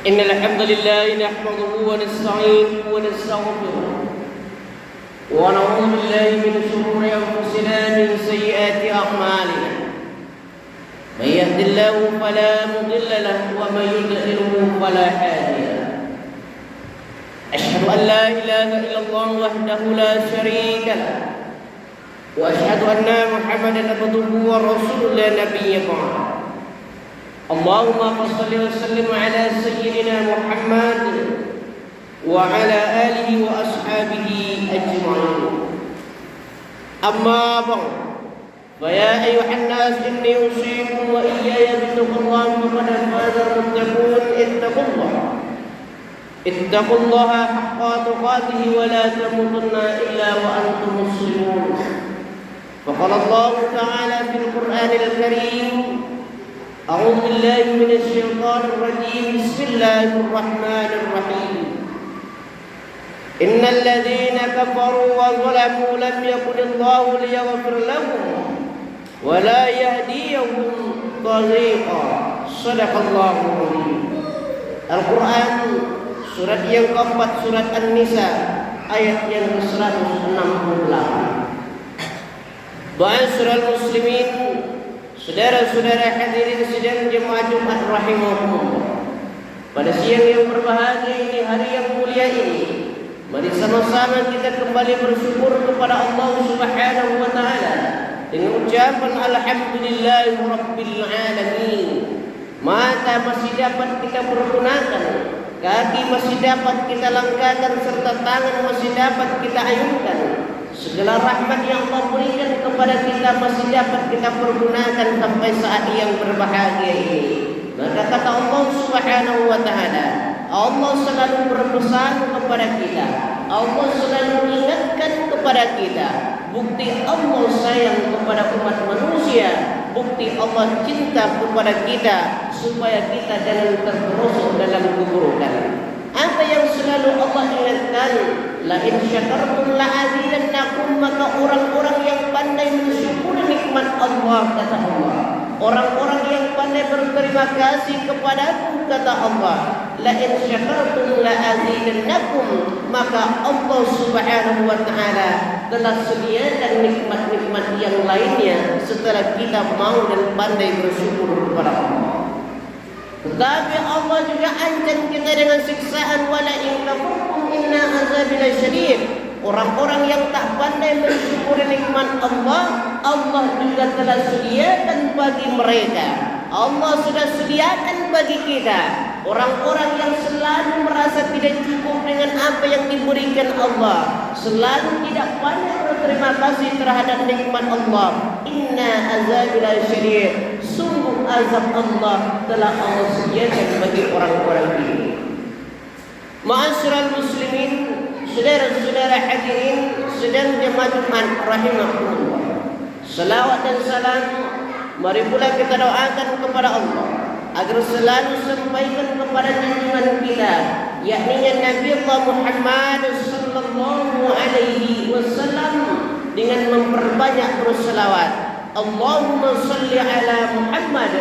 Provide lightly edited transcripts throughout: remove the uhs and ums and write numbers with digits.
إن الحمد لله نحمده ونستعينه ونستغفره ونعوذ بالله من شرور أنفسنا من سيئات أعمالنا من يهد الله فلا مضل له ومن يضلله فلا هادي له أشهد أن لا إله إلا الله وحده لا شريك له وأشهد أن محمدا عبده ورسوله لا نبي بعده اللهم صل وسلم على سيدنا محمد وعلى آله وأصحابه أجمعين أما بعد فيا أيها الناس إني أوصيكم وإياي بتقوى الله فقد فاز المتقون اتقوا الله حق تقاته ولا تموتن إلا وأنتم مسلمون فقال الله تعالى في القرآن الكريم أعوذ بالله من الشيطان الرجيم بسم الله الرحمن الرحيم إن الذين كفروا وظلموا لم يكن الله ليغفر لهم ولا يهديهم طريقا صدق الله العظيم. Al-Quran surat yang keempat, surat An-Nisa ayat yang ke-168. Ma'asyiral muslimin, saudara-saudara hadirin sidang jemaah Jumat rahimahumullah. Pada siang yang berbahagia ini, hari yang mulia ini, mari sama-sama kita kembali bersyukur kepada Allah Subhanahu wa taala dengan ucapan alhamdulillahirabbil alamin. Mata masih dapat kita pergunakan, kaki masih dapat kita langkahkan, serta tangan masih dapat kita ayunkan. Segala rahmat yang Allah berikan kepada kita masih dapat kita pergunakan sampai saat yang berbahagia ini. Maka kata Allah Subhanahu wa taala, Allah selalu berpesan kepada kita, Allah selalu ingatkan kepada kita, bukti Allah sayang kepada umat manusia, bukti Allah cinta kepada kita supaya kita jangan terperosok dalam keburukan. Apa yang selalu Allah ingatkan? La in syakartum la azidannakum, maka orang-orang yang pandai mensyukuri nikmat Allah, kata Allah, orang-orang yang pandai berterima kasih kepadaku, kata Allah, la in syakartum la azidannakum, maka Allah Subhanahu wa taala telah sediakan nikmat-nikmat yang lainnya setelah kita mau dan pandai bersyukur kepada Allah. Tetapi Allah juga ancam kita dengan siksaan, wala in kafartum inna azabi lasyadid. Orang-orang yang tak pandai bersyukur nikmat Allah, Allah juga telah sediakan bagi mereka. Allah sudah sediakan bagi kita orang-orang yang selalu merasa tidak cukup dengan apa yang diberikan Allah, selalu tidak pandai berterima kasih terhadap nikmat Allah. Inna azabi lasyadid, sungguh azab Allah telah Allah sediakan bagi orang-orang ini. Ma'asyiral muslimin, saudara-saudara hadirin sedang jemaah Jumat rahimahullah. Salawat dan salam mari pula kita doakan kepada Allah agar selalu sampaikan kepada junjungan kita, yakni Nabi Allah Muhammad sallallahu alaihi wasallam, dengan memperbanyak berselawat. Allahumma salli ala Muhammad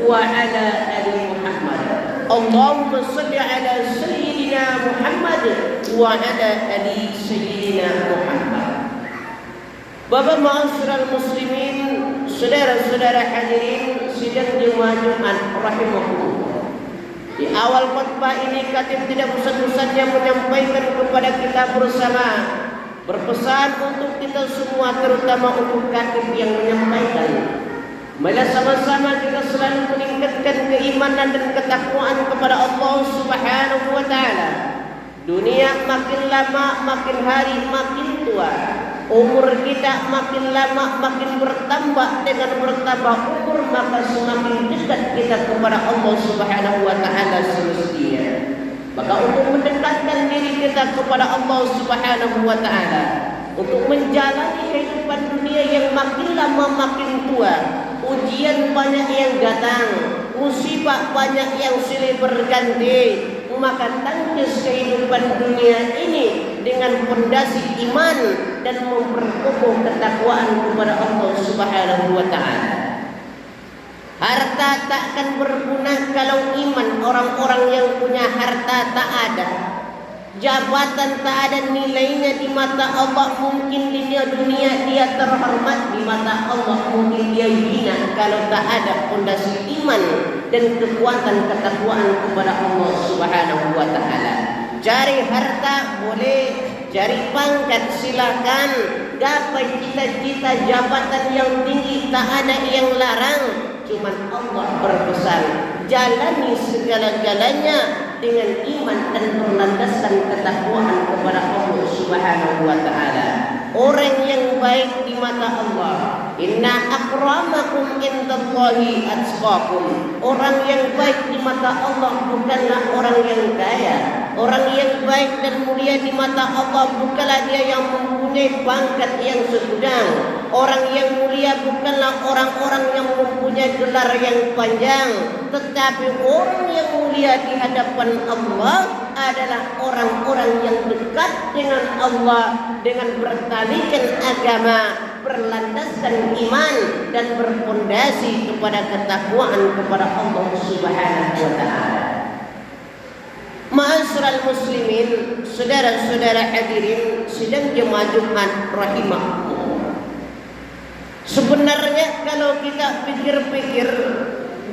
wa ala ali Muhammad. Allahumma salli ala sayyidina Muhammad wa ala ali sayyidina Muhammad. Bapak ma'asyiral muslimin, saudara-saudara hadirin sidang jemaah Jumat rahimahullah. Di awal khutbah ini khatib tidak bosan-bosannya menyampaikan kepada kita bersama, berpesan untuk kita semua, terutama untuk khatib yang menyampaikan, mari sama-sama kita selalu meningkatkan keimanan dan ketakwaan kepada Allah Subhanahu wa taala. Dunia makin lama, makin hari makin tua. Umur kita makin lama makin bertambah, dengan bertambah umur maka semakin dekat kita kepada Allah Subhanahu wa taala semestinya. Maka untuk mendekatkan diri kita kepada Allah Subhanahu wa taala, untuk menjalani kehidupan dunia yang makin lama makin tua, ujian banyak yang datang, musibah banyak yang silih berganti, maka tangkis kehidupan dunia ini dengan fondasi iman dan memperkokoh ketakwaan kepada Allah Subhanahu wa taala. Harta tak akan berguna kalau iman orang-orang yang punya harta tak ada. Jabatan tak ada nilainya di mata Allah. Mungkin di dunia dia terhormat, di mata Allah mungkin dia hina kalau tak ada fondasi iman dan kekuatan ketakwaan kepada Allah Subhanahu wa taala. Cari harta boleh, cari pangkat silakan, gapai cita-cita jabatan yang tinggi tak ada yang larang. Cuman Allah berpesan, jalani segala-galanya dengan iman dan berlandaskan ketakwaan kepada Allah Subhanahu wa taala. Orang yang baik di mata Allah, inna akramakum indallahi atqakum. Orang yang baik di mata Allah bukanlah orang yang kaya. Orang yang baik dan mulia di mata Allah bukanlah dia yang mempunyai pangkat yang sedang. Orang yang mulia bukanlah orang-orang yang mempunyai gelar yang panjang, tetapi orang yang mulia di hadapan Allah adalah orang-orang yang dekat dengan Allah dengan bertalikan agama, berlandaskan iman dan berfondasi kepada ketakwaan kepada Allah Subhanahu wa taala. Ma'asyiral muslimin, saudara-saudara hadirin sidang jemaah Jumat rahimahullah. Sebenarnya kalau kita pikir-pikir,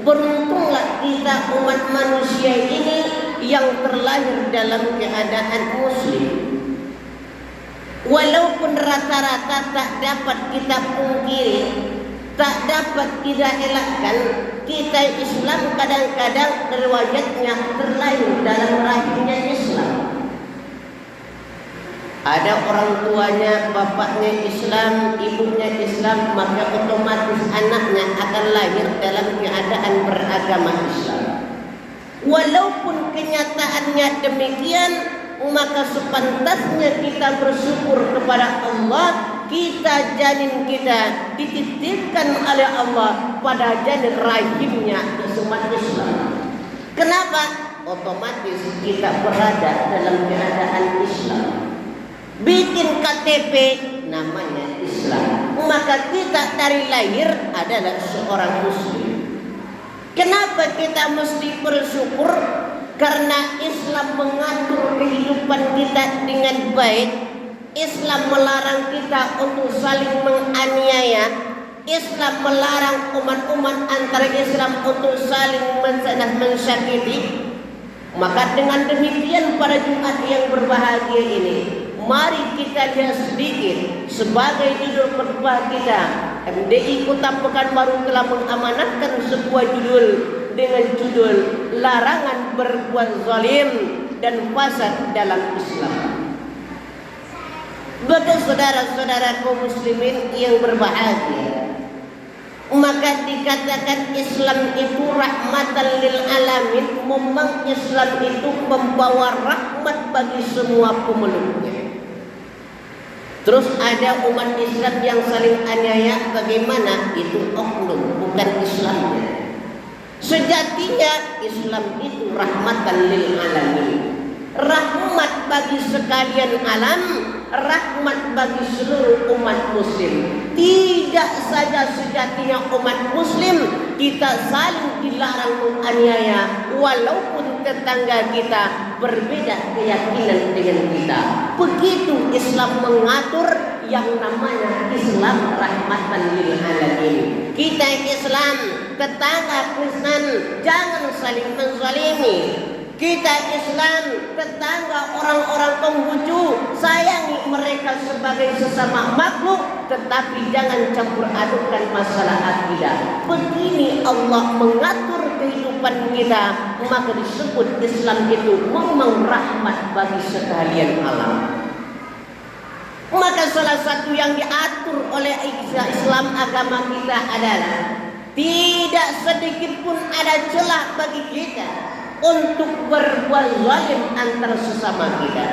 beruntunglah kita umat manusia ini yang terlahir dalam keadaan muslim. Walaupun rata-rata tak dapat kita pungkiri, tak dapat kita elakkan, kita Islam kadang-kadang riwayatnya terlahir dalam rahimnya Islam. Ada orang tuanya, bapaknya Islam, ibunya Islam, maka otomatis anaknya akan lahir dalam keadaan beragama Islam. Walaupun kenyataannya demikian, maka sepantasnya kita bersyukur kepada Allah. Kita janin kita dititipkan oleh Allah pada janin rahimnya umat Islam. Kenapa? Otomatis kita berada dalam keadaan Islam. Bikin KTP namanya Islam, maka kita dari lahir adalah seorang muslim. Kenapa kita mesti bersyukur? Karena Islam mengatur kehidupan kita dengan baik. Islam melarang kita untuk saling menganiaya. Islam melarang umat-umat antara Islam untuk saling mensyakiti. Maka dengan demikian pada Jumat yang berbahagia ini, mari kita lihat sedikit sebagai judul khutbah kita. MDI Kota Pekanbaru telah mengamanatkan sebuah judul dengan judul Larangan Berbuat Zalim dan Fasad dalam Islam. Bagi saudara-saudara kaum muslimin yang berbahagia, maka dikatakan Islam itu rahmatan lil alamin. Memang Islam itu membawa rahmat bagi semua pemeluknya. Terus ada umat Islam yang saling aniaya, bagaimana? Itu oknum, bukan Islamnya. Sejatinya Islam itu rahmatan lil alamin, rahmat bagi sekalian alam, rahmat bagi seluruh umat muslim. Tidak saja sejatinya umat muslim kita saling dilarang menganiaya, walaupun tetangga kita berbeda keyakinan dengan kita. Begitu Islam mengatur yang namanya Islam rahmatan lil alamin. Kita Islam, tetangga Kristen jangan saling menzalimi. Kita Islam, tetangga orang-orang Konghucu, sayangi mereka sebagai sesama makhluk, tetapi jangan campur adukan masalah akidah. Begini Allah mengatur kehidupan kita, maka disebut Islam itu memang rahmat bagi sekalian alam. Maka salah satu yang diatur oleh Islam agama kita adalah tidak sedikit pun ada celah bagi kita untuk berbuat zalim antara sesama kita.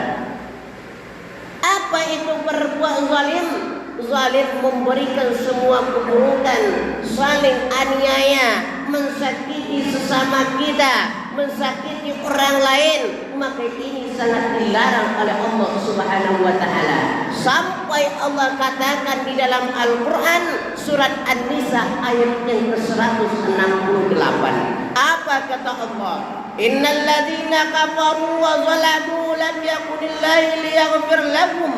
Apa itu berbuat zalim? Zalim memberikan semua keburukan, saling aniaya, mensakiti sesama kita, mensakiti orang lain, maka ini sangat dilarang oleh Allah Subhanahu wa taala. Sampai Allah katakan di dalam Al-Qur'an surat An-Nisa ayat yang ke-168. Apa kata Allah? Innal ladzina kafaru wa zalamu lam yakunillahi liyaghfir lahum.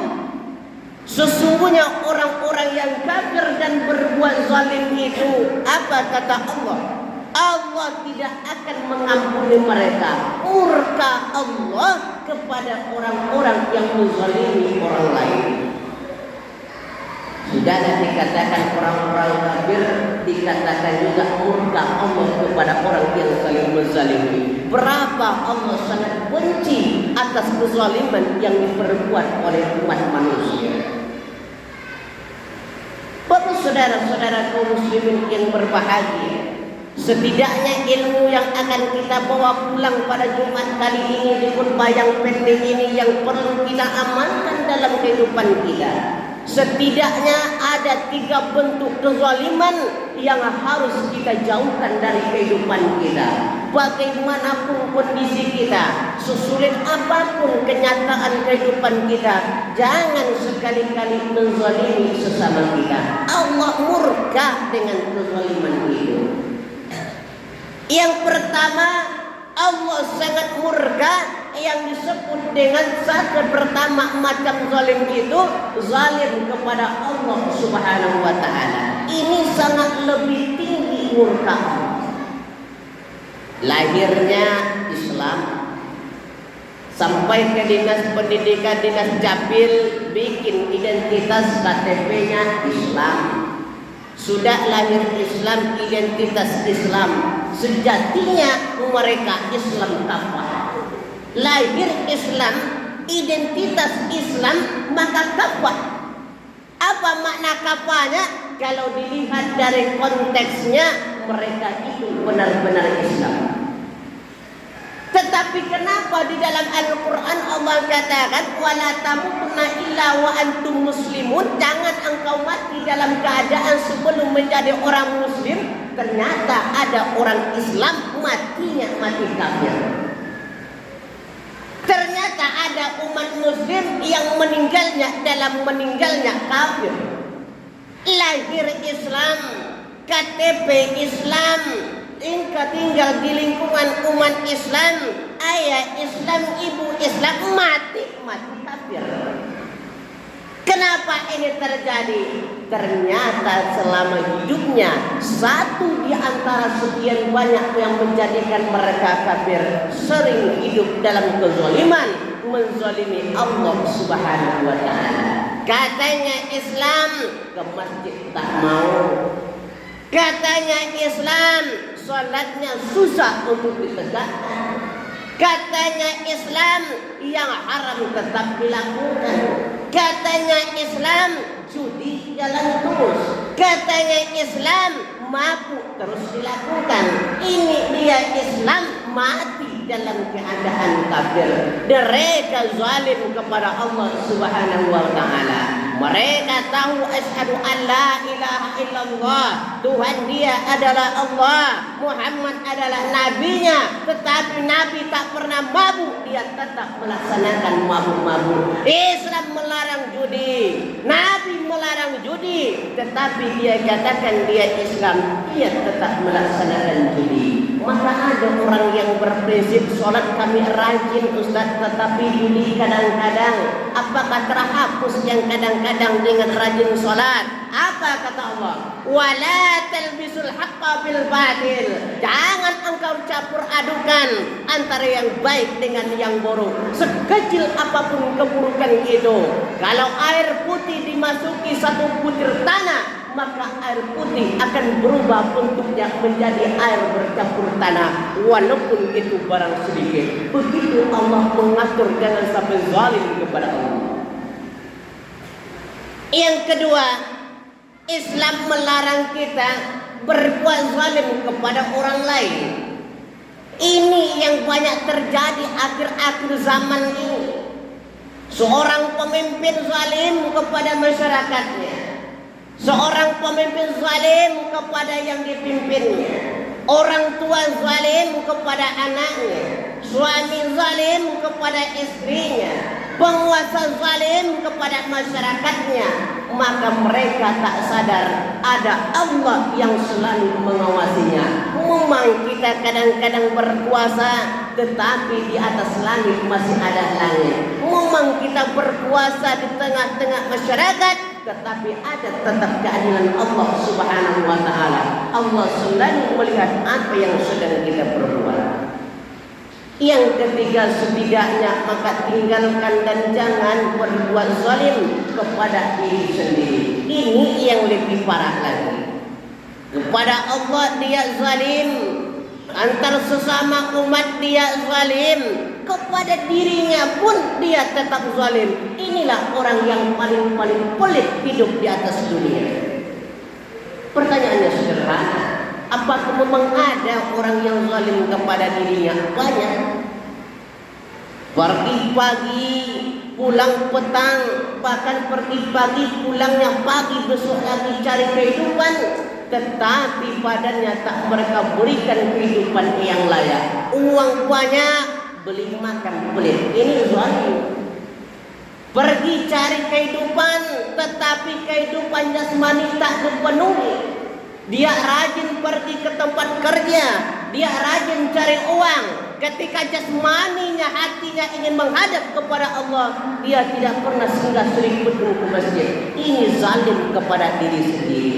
Sesungguhnya orang-orang yang kafir dan berbuat zalim itu, apa kata Allah? Allah tidak akan mengampuni mereka. Murka Allah kepada orang-orang yang menzalimi orang lain. Sudah dikatakan orang-orang kafir, dikatakan juga murka Allah kepada orang yang saling menzalimi. Berapa Allah sangat benci atas kezaliman yang diperbuat oleh umat manusia. Bapak saudara-saudara kaum muslimin yang berbahagia, setidaknya ilmu yang akan kita bawa pulang pada Jumat kali ini di khutbah yang pendek ini yang perlu kita amalkan dalam kehidupan kita. Setidaknya ada 3 bentuk kezaliman yang harus kita jauhkan dari kehidupan kita. Bagaimanapun kondisi kita, sesulit apapun kenyataan kehidupan kita, jangan sekali-kali menzalimi sesama kita. Allah murka dengan kezaliman itu. Yang pertama, Allah sangat murka yang disebut dengan satu pertama macam zalim itu, zalim kepada Allah Subhanahu wa taala. Ini sangat lebih tinggi murka. Lahirnya Islam, sampai ke dinas pendidikan, dinas Capil bikin identitas KTP-nya Islam. Sudah lahir Islam, identitas Islam, sejatinya mereka Islam kafah. Lahir Islam, identitas Islam, maka kafah. Apa makna kafahnya? Kalau dilihat dari konteksnya, mereka itu benar-benar Islam. Tetapi kenapa di dalam Al-Quran Allah katakan wala tamutunna illa wa antum muslimun, jangan engkau mati dalam keadaan sebelum menjadi orang muslim. Ternyata ada orang Islam matinya mati kafir. Ternyata ada umat muslim yang meninggalnya dalam meninggalnya kafir. Lahir Islam, KTP Islam, tinggal di lingkungan umat Islam, ayah Islam, ibu Islam, mati kafir. Kenapa ini terjadi? Ternyata selama hidupnya satu di antara sekian banyak yang menjadikan mereka kafir, sering hidup dalam kezaliman, menzalimi Allah Subhanahu wa taala. Katanya Islam, ke masjid tak mau. Katanya Islam, salatnya susah untuk ditegakkan. Katanya Islam, yang haram tetap dilakukan. Katanya Islam, judi jalan terus. Katanya Islam, mabuk terus dilakukan. Ini dia Islam mati dalam keadaan kafir. Mereka zalim kepada Allah Subhanahu wa taala. Mereka tahu asyhadu an la ilaha illallah, Tuhan dia adalah Allah, Muhammad adalah nabinya, tetapi nabi tak pernah mabuk, dia tetap melaksanakan mabuk-mabuk. Islam melarang judi, nabi melarang judi, tetapi dia katakan dia Islam, dia tetap melaksanakan judi. Maka ada orang yang berprinsip sholat kami rajin Ustaz, tetapi judi kadang-kadang. Apakah terhapus yang kadang-kadang dengan rajin sholat? Apa kata Allah? Wala talbisul haqqa bil batil. Jangan engkau campur adukan antara yang baik dengan yang buruk. Sekecil apapun keburukan itu, kalau air putih dimasuki satu butir tanah, maka air putih akan berubah bentuknya menjadi air bercampur tanah, walaupun itu barang sedikit. Begitu Allah mengatur, jangan sampai zalim kepada Allah. Yang kedua, Islam melarang kita berbuat zalim kepada orang lain. Ini yang banyak terjadi akhir-akhir zaman ini. Seorang pemimpin zalim kepada masyarakatnya, seorang pemimpin zalim kepada yang dipimpinnya. Orang tua zalim kepada anaknya, suami zalim kepada istrinya, penguasa zalim kepada masyarakatnya, maka mereka tak sadar ada Allah yang selalu mengawasinya. Memang kita kadang-kadang berkuasa, tetapi di atas langit masih ada langit. Memang kita berkuasa di tengah-tengah masyarakat, tetapi ada tetap keadilan Allah Subhanahu wa taala. Allah selalu melihat apa yang sedang kita perbuat. Yang ketiga, setidaknya maka tinggalkan dan jangan berbuat zalim kepada diri sendiri. Ini yang lebih parah lagi. Kepada Allah dia zalim, antar sesama umat dia zalim, kepada dirinya pun dia tetap zalim. Inilah orang yang paling pelit hidup di atas dunia. Pertanyaannya sederhana, apakah memang ada orang yang zalim kepada dirinya? Banyak. Pergi pagi, pulang petang, bahkan pergi pagi, pulangnya pagi, besok lagi cari kehidupan, tetapi badannya tak mereka berikan kehidupan yang layak. Uang banyak, beli makan pelit. Ini zalim. Pergi cari kehidupan, tetapi kehidupan jasmani tak dipenuhi. Dia rajin pergi ke tempat kerja, dia rajin cari uang. Ketika jasmaninya, hatinya ingin menghadap kepada Allah, dia tidak pernah singgah seriput ke masjid. Ini zalim kepada diri sendiri.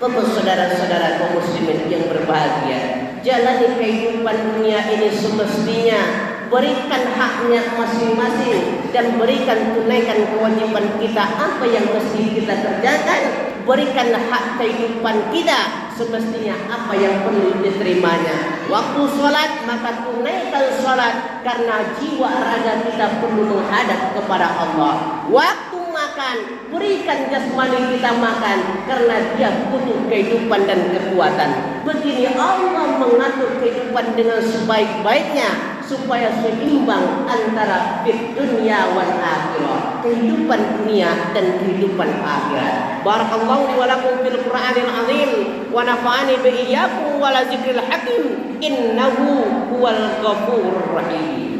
Bapak saudara-saudara kaum muslimin yang berbahagia, jalani kehidupan dunia ini semestinya, berikan haknya masing-masing dan tunaikan kewajiban kita apa yang mesti kita kerjakan. Berikan hak kehidupan kita semestinya apa yang perlu diterimanya. Waktu sholat maka tunaikan sholat, karena jiwa raga kita perlu menghadap kepada Allah. Waktu makan, berikan jasmani kita makan, karena dia butuh kehidupan dan kekuatan. Begini Allah mengatur kehidupan dengan sebaik-baiknya, supaya seimbang antara fit dunia wal akhirah, kehidupan dunia dan kehidupan akhirat. Barakallahu li wa lakum fil Qur'anil azim wa nafa'ani bi iyyakum wa la zikril hakim innahu huwal ghafurur rahim.